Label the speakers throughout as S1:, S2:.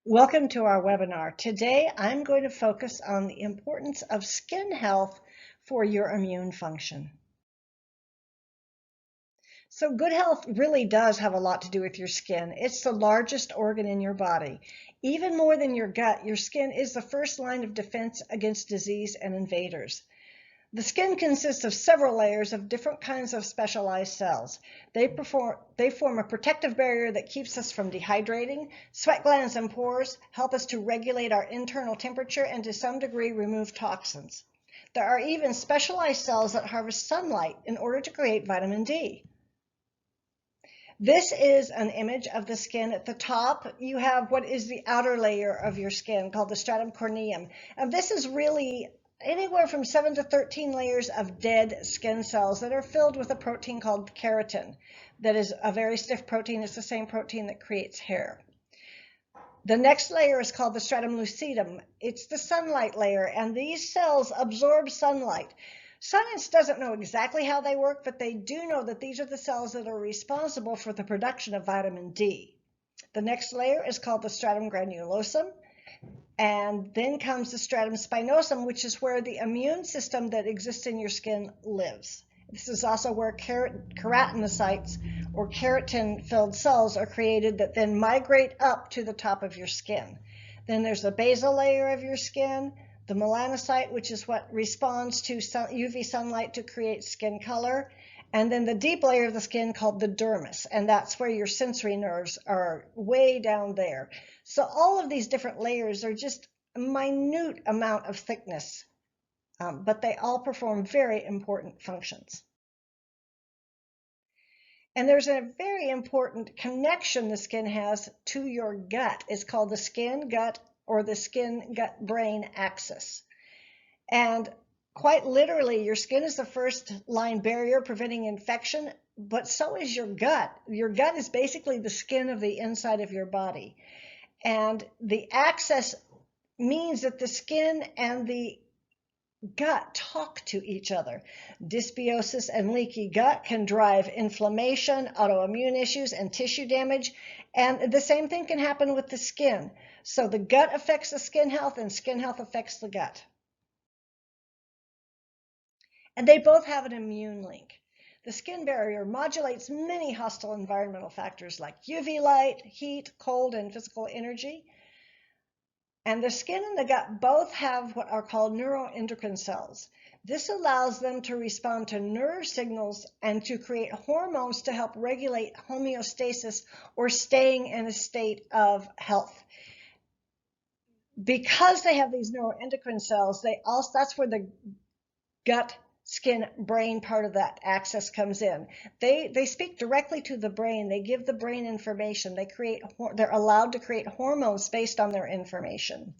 S1: Welcome to our webinar. Today, I'm going to focus on the importance of skin health for your immune function. So good health really does have a lot to do with your skin. It's the largest organ in your body. Even more than your gut, your skin is the first line of defense against disease and invaders. The skin consists of several layers of different kinds of specialized cells. They form a protective barrier that keeps us from dehydrating. Sweat glands and pores help us to regulate our internal temperature and to some degree remove toxins. There are even specialized cells that harvest sunlight in order to create vitamin D. This is an image of the skin. At the top, you have what is the outer layer of your skin called the stratum corneum. And this is really anywhere from 7 to 13 layers of dead skin cells that are filled with a protein called keratin. That is a very stiff protein. It's the same protein that creates hair. The next layer is called the stratum lucidum. It's the sunlight layer, and these cells absorb sunlight. Science doesn't know exactly how they work, but they do know that these are the cells that are responsible for the production of vitamin D. The next layer is called the stratum granulosum. And then comes the stratum spinosum, which is where the immune system that exists in your skin lives. This is also where keratinocytes or keratin-filled cells are created that then migrate up to the top of your skin. Then there's the basal layer of your skin, the melanocyte, which is what responds to UV sunlight to create skin color, and then the deep layer of the skin called the dermis, and that's where your sensory nerves are way down there. So all of these different layers are just a minute amount of thickness, but they all perform very important functions. And there's a very important connection the skin has to your gut. It's called the skin-gut or the skin-gut-brain axis. And quite literally, your skin is the first line barrier preventing infection, but so is your gut. Your gut is basically the skin of the inside of your body. And the axis means that the skin and the gut talk to each other. Dysbiosis and leaky gut can drive inflammation, autoimmune issues, and tissue damage. And the same thing can happen with the skin. So the gut affects the skin health, and skin health affects the gut. And they both have an immune link. The skin barrier modulates many hostile environmental factors like UV light, heat, cold, and physical energy. And the skin and the gut both have what are called neuroendocrine cells. This allows them to respond to nerve signals and to create hormones to help regulate homeostasis or staying in a state of health. Because they have these neuroendocrine cells, that's where the gut skin brain part of that axis comes in. They speak directly to the brain. They give the brain information. They're allowed to create hormones based on their information.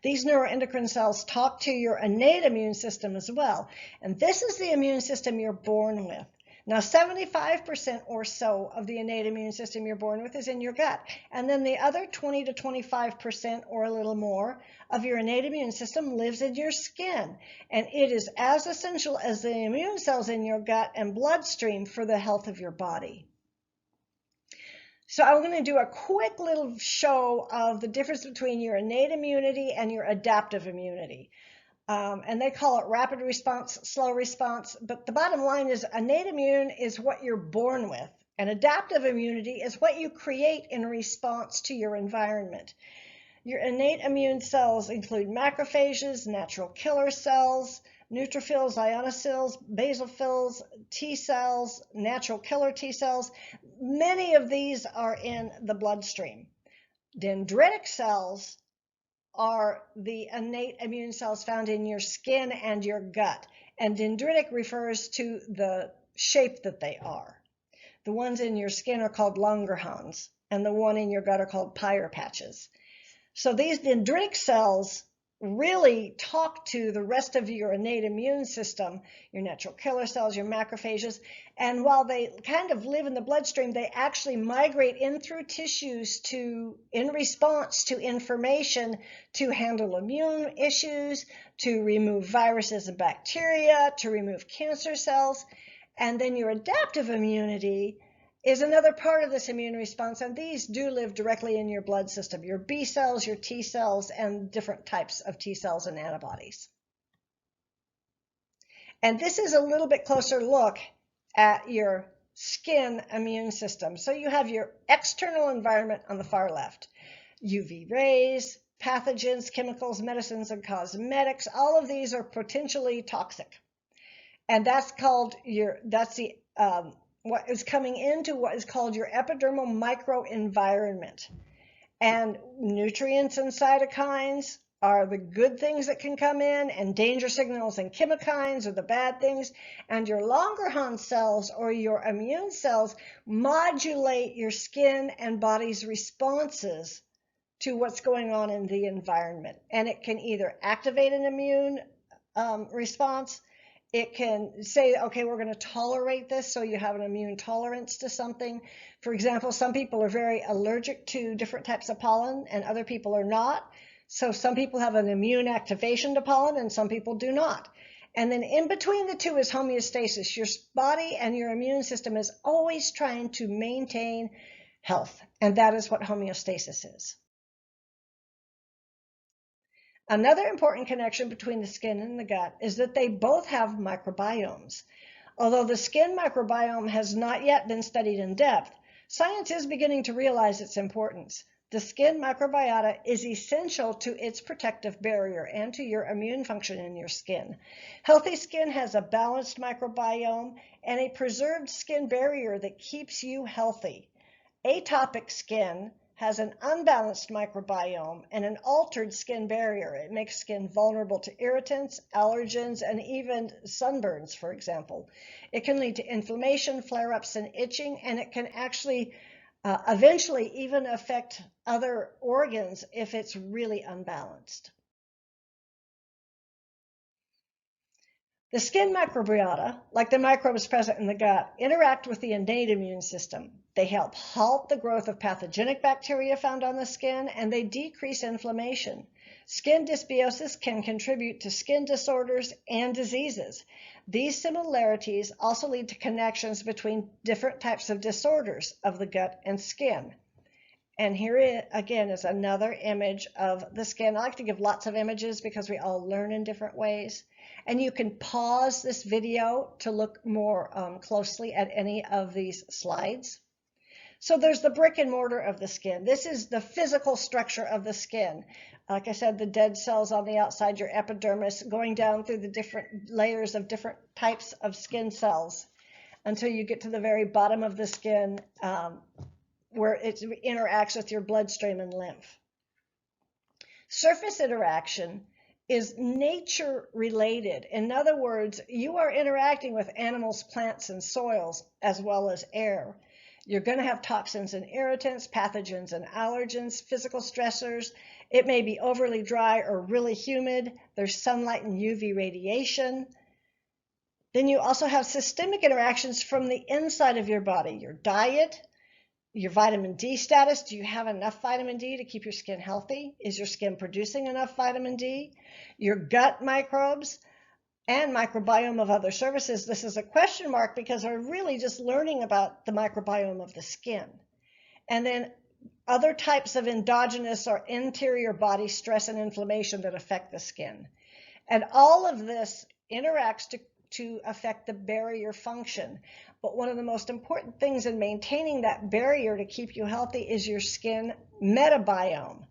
S1: These neuroendocrine cells talk to your innate immune system as well. And this is the immune system you're born with. Now, 75% or so of the innate immune system you're born with is in your gut. And then the other 20 to 25% or a little more of your innate immune system lives in your skin. And it is as essential as the immune cells in your gut and bloodstream for the health of your body. So I'm going to do a quick little show of the difference between your innate immunity and your adaptive immunity. And they call it rapid response, slow response. But the bottom line is innate immune is what you're born with. And adaptive immunity is what you create in response to your environment. Your innate immune cells include macrophages, natural killer cells, neutrophils, ionophils, basophils, T cells, natural killer T cells. Many of these are in the bloodstream. Dendritic cells are the innate immune cells found in your skin and your gut. And dendritic refers to the shape that they are. The ones in your skin are called Langerhans, and the one in your gut are called Peyer's patches. So these dendritic cells really talk to the rest of your innate immune system, your natural killer cells, your macrophages, and while they kind of live in the bloodstream, they actually migrate in through tissues in response to information to handle immune issues, to remove viruses and bacteria, to remove cancer cells. And then your adaptive immunity is another part of this immune response, and these do live directly in your blood system, your B cells, your T cells, and different types of T cells and antibodies. And this is a little bit closer look at your skin immune system. So you have your external environment on the far left, UV rays, pathogens, chemicals, medicines, and cosmetics. All of these are potentially toxic. And that's called what is coming into what is called your epidermal microenvironment. And nutrients and cytokines are the good things that can come in, and danger signals and chemokines are the bad things. And your Langerhans cells, or your immune cells, modulate your skin and body's responses to what's going on in the environment. And it can either activate an immune response. It can say, okay, we're going to tolerate this, so you have an immune tolerance to something. For example, some people are very allergic to different types of pollen, and other people are not. So some people have an immune activation to pollen, and some people do not. And then in between the two is homeostasis. Your body and your immune system is always trying to maintain health, and that is what homeostasis is. Another important connection between the skin and the gut is that they both have microbiomes. Although the skin microbiome has not yet been studied in depth, science is beginning to realize its importance. The skin microbiota is essential to its protective barrier and to your immune function in your skin. Healthy skin has a balanced microbiome and a preserved skin barrier that keeps you healthy. Atopic skin has an unbalanced microbiome and an altered skin barrier. It makes skin vulnerable to irritants, allergens, and even sunburns, for example. It can lead to inflammation, flare-ups, and itching, and it can actually eventually even affect other organs if it's really unbalanced. The skin microbiota, like the microbes present in the gut, interact with the innate immune system. They help halt the growth of pathogenic bacteria found on the skin, and they decrease inflammation. Skin dysbiosis can contribute to skin disorders and diseases. These similarities also lead to connections between different types of disorders of the gut and skin. And here again is another image of the skin. I like to give lots of images because we all learn in different ways. And you can pause this video to look more closely at any of these slides. So there's the brick and mortar of the skin. This is the physical structure of the skin. Like I said, the dead cells on the outside, your epidermis, going down through the different layers of different types of skin cells until you get to the very bottom of the skin where it interacts with your bloodstream and lymph. Surface interaction is nature related. In other words, you are interacting with animals, plants, and soils as well as air. You're going to have toxins and irritants, pathogens and allergens, physical stressors. It may be overly dry or really humid. There's sunlight and UV radiation. Then you also have systemic interactions from the inside of your body, your diet, your vitamin D status. Do you have enough vitamin D to keep your skin healthy? Is your skin producing enough vitamin D? Your gut microbes and microbiome of other surfaces. This is a question mark because we're really just learning about the microbiome of the skin. And then other types of endogenous or interior body stress and inflammation that affect the skin. And all of this interacts to affect the barrier function. But one of the most important things in maintaining that barrier to keep you healthy is your skin metabiome.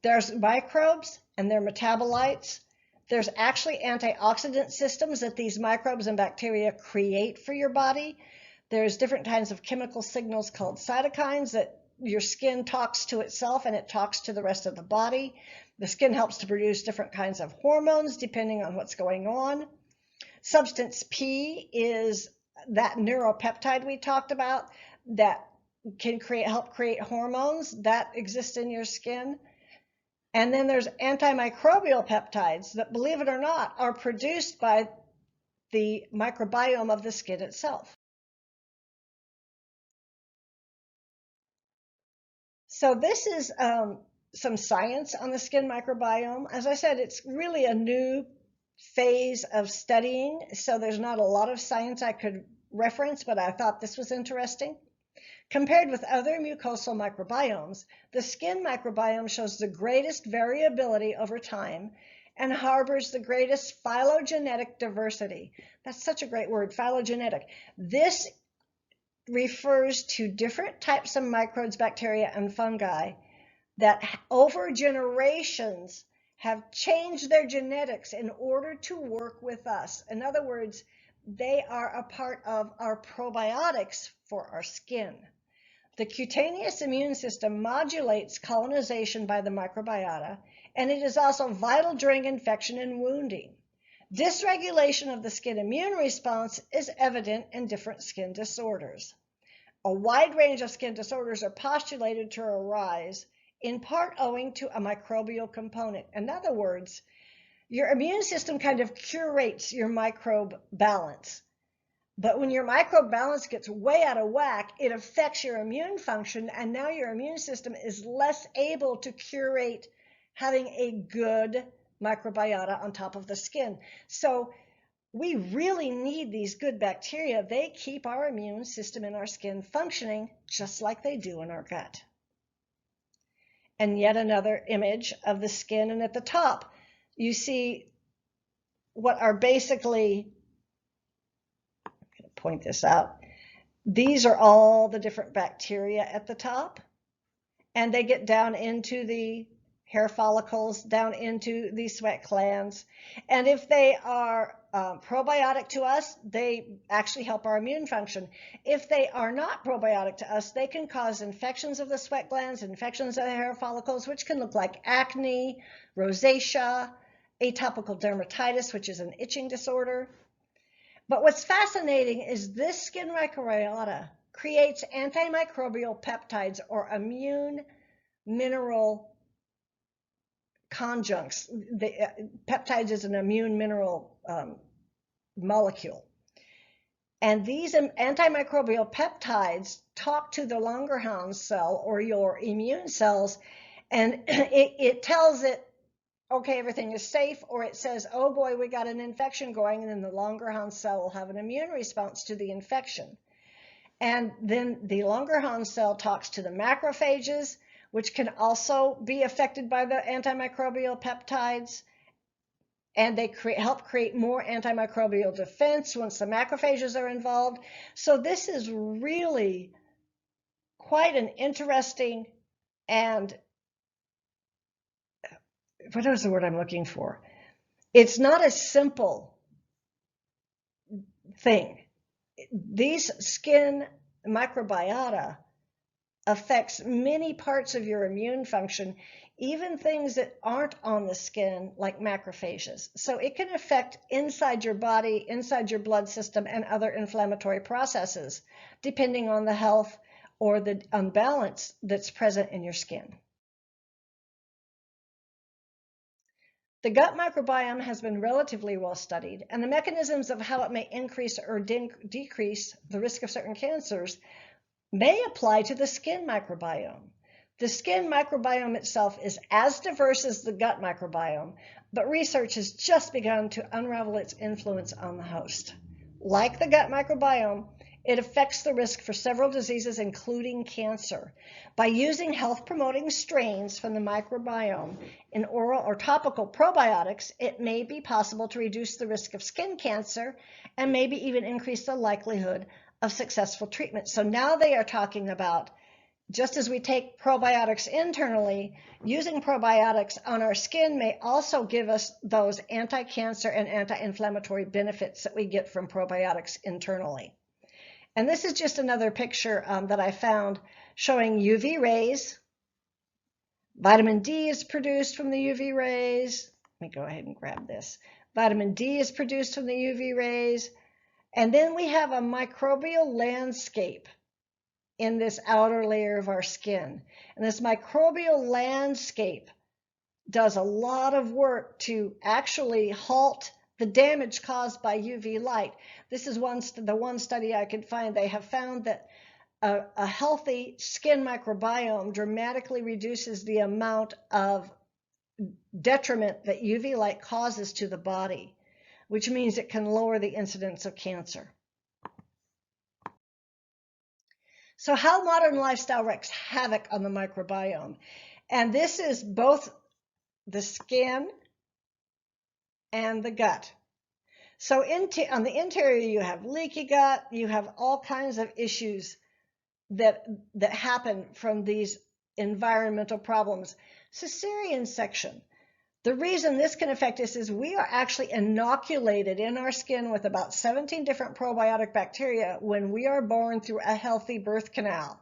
S1: There's microbes and their metabolites. There's actually antioxidant systems that these microbes and bacteria create for your body. There's different kinds of chemical signals called cytokines that your skin talks to itself and it talks to the rest of the body. The skin helps to produce different kinds of hormones depending on what's going on. Substance P is that neuropeptide we talked about that can help create hormones that exist in your skin. And then there's antimicrobial peptides that, believe it or not, are produced by the microbiome of the skin itself. So this is some science on the skin microbiome. As I said, it's really a new phase of studying, so there's not a lot of science I could reference, but I thought this was interesting. Compared with other mucosal microbiomes, the skin microbiome shows the greatest variability over time and harbors the greatest phylogenetic diversity. That's such a great word, phylogenetic. This refers to different types of microbes, bacteria, and fungi that over generations have changed their genetics in order to work with us. In other words, they are a part of our probiotics for our skin. The cutaneous immune system modulates colonization by the microbiota, and it is also vital during infection and wounding. Dysregulation of the skin immune response is evident in different skin disorders. A wide range of skin disorders are postulated to arise, in part owing to a microbial component. In other words, your immune system kind of curates your microbe balance. But when your microbe balance gets way out of whack, it affects your immune function, and now your immune system is less able to curate having a good microbiota on top of the skin. So we really need these good bacteria. They keep our immune system in our skin functioning just like they do in our gut. And yet another image of the skin, and at the top you see what are basically, I'm going to point this out, these are all the different bacteria at the top, and they get down into the hair follicles, down into the sweat glands, and if they are probiotic to us, they actually help our immune function. If they are not probiotic to us, they can cause infections of the sweat glands, infections of the hair follicles, which can look like acne, rosacea, atopic dermatitis, which is an itching disorder. But what's fascinating is this skin microbiota creates antimicrobial peptides, or immune mineral conjuncts. Peptides is an immune mineral molecule. And these antimicrobial peptides talk to the Langerhans cell, or your immune cells, and it tells it, okay, everything is safe, or it says, oh boy, we got an infection going, and then the Langerhans cell will have an immune response to the infection. And then the Langerhans cell talks to the macrophages, which can also be affected by the antimicrobial peptides, and they help create more antimicrobial defense once the macrophages are involved. So this is really quite an interesting, and what is the word I'm looking for? It's not a simple thing. These skin microbiota affects many parts of your immune function, even things that aren't on the skin, like macrophages. So it can affect inside your body, inside your blood system, and other inflammatory processes, depending on the health or the imbalance that's present in your skin. The gut microbiome has been relatively well studied, and the mechanisms of how it may increase or decrease the risk of certain cancers may apply to the skin microbiome. The skin microbiome itself is as diverse as the gut microbiome, but research has just begun to unravel its influence on the host. Like the gut microbiome, it affects the risk for several diseases, including cancer. By using health-promoting strains from the microbiome in oral or topical probiotics, it may be possible to reduce the risk of skin cancer and maybe even increase the likelihood of successful treatment. So now they are talking about, just as we take probiotics internally, using probiotics on our skin may also give us those anti-cancer and anti-inflammatory benefits that we get from probiotics internally. And this is just another picture that I found showing UV rays. Vitamin D is produced from the UV rays. Let me go ahead and grab this. Vitamin D is produced from the UV rays. And then we have a microbial landscape in this outer layer of our skin. And this microbial landscape does a lot of work to actually halt the damage caused by UV light. This is the one study I could find. They have found that a healthy skin microbiome dramatically reduces the amount of detriment that UV light causes to the body, which means it can lower the incidence of cancer. So how modern lifestyle wreaks havoc on the microbiome. And this is both the skin and the gut. So on the interior, you have leaky gut, you have all kinds of issues that happen from these environmental problems. Cesarean section. The reason this can affect us is we are actually inoculated in our skin with about 17 different probiotic bacteria when we are born through a healthy birth canal,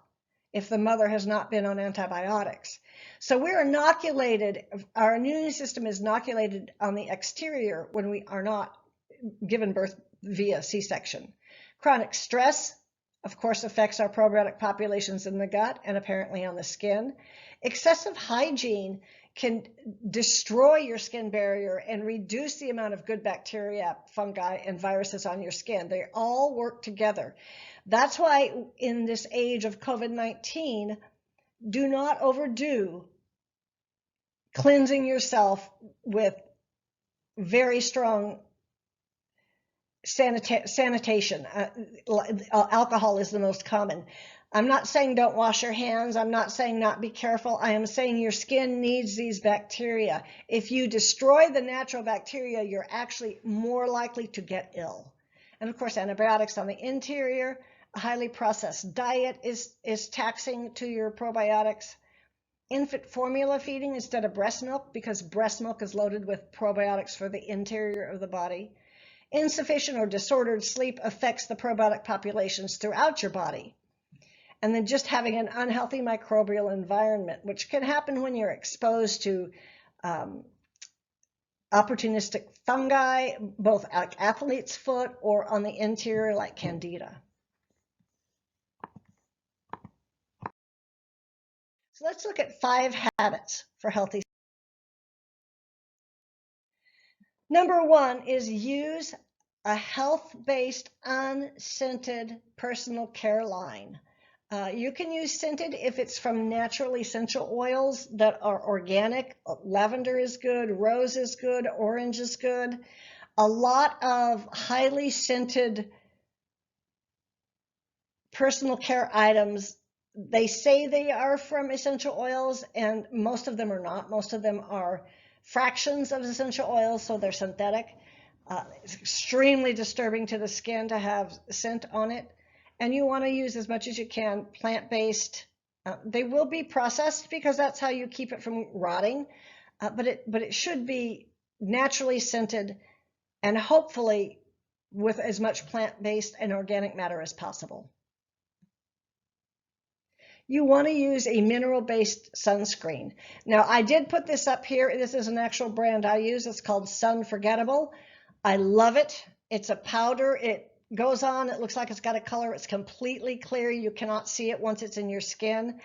S1: if the mother has not been on antibiotics. So we're inoculated, our immune system is inoculated on the exterior when we are not given birth via C-section. Chronic stress, of course, affects our probiotic populations in the gut and apparently on the skin. Excessive hygiene can destroy your skin barrier and reduce the amount of good bacteria, fungi, and viruses on your skin. They all work together. That's why in this age of COVID-19, do not overdo cleansing yourself with very strong sanitation. Alcohol is the most common. I'm not saying don't wash your hands. I'm not saying not be careful. I am saying your skin needs these bacteria. If you destroy the natural bacteria, you're actually more likely to get ill. And of course, antibiotics on the interior. A highly processed diet is taxing to your probiotics. Infant formula feeding instead of breast milk, because breast milk is loaded with probiotics for the interior of the body. Insufficient or disordered sleep affects the probiotic populations throughout your body. And then just having an unhealthy microbial environment, which can happen when you're exposed to opportunistic fungi, both like athlete's foot or on the interior like Candida. So let's look at 5 habits for healthy. Number 1 is use a health-based, unscented personal care line. You can use scented if it's from natural essential oils that are organic. Lavender is good, rose is good, orange is good. A lot of highly scented personal care items, they say they are from essential oils, and most of them are not. Most of them are fractions of essential oils, so they're synthetic. It's extremely disturbing to the skin to have scent on it. And you want to use as much as you can plant-based. They will be processed because that's how you keep it from rotting, but it should be naturally scented and hopefully with as much plant-based and organic matter as possible. You want to use a mineral-based sunscreen. Now, I did put this up here. This is an actual brand I use. It's called Sunforgettable. I love it. It's a powder. It goes on. It looks like it's got a color. It's completely clear. You cannot see it once it's in your skin.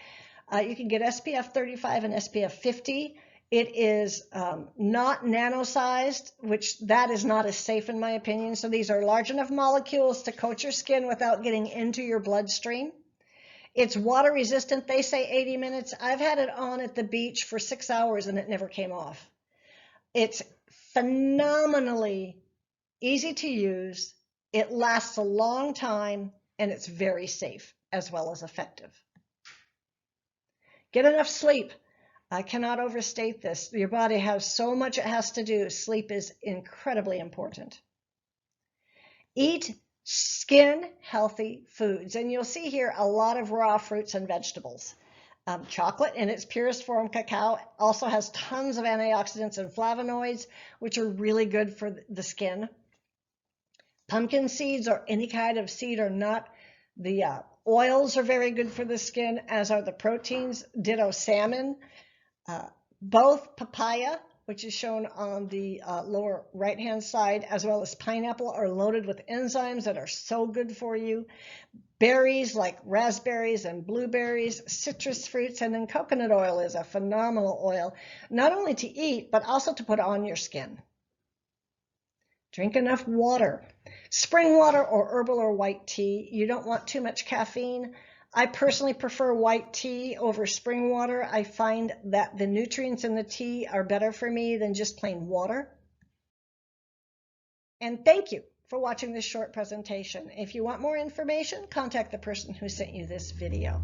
S1: You can get SPF 35 and SPF 50. It is not nano-sized, which that is not as safe in my opinion. So these are large enough molecules to coat your skin without getting into your bloodstream. It's water resistant. They say 80 minutes. I've had it on at the beach for 6 hours and it never came off. It's phenomenally easy to use. It lasts a long time and it's very safe as well as effective. Get enough sleep. I cannot overstate this. Your body has so much it has to do. Sleep is incredibly important. Eat skin healthy foods, and you'll see here a lot of raw fruits and vegetables. Chocolate in its purest form, cacao, also has tons of antioxidants and flavonoids, which are really good for the skin. Pumpkin seeds or any kind of seed or nut. The oils are very good for the skin, as are the proteins. Ditto salmon. Both papaya, which is shown on the lower right-hand side, as well as pineapple, are loaded with enzymes that are so good for you. Berries like raspberries and blueberries, citrus fruits, and then coconut oil is a phenomenal oil, not only to eat, but also to put on your skin. Drink enough water. Spring water or herbal or white tea. You don't want too much caffeine. I personally prefer white tea over spring water. I find that the nutrients in the tea are better for me than just plain water. And thank you for watching this short presentation. If you want more information, contact the person who sent you this video.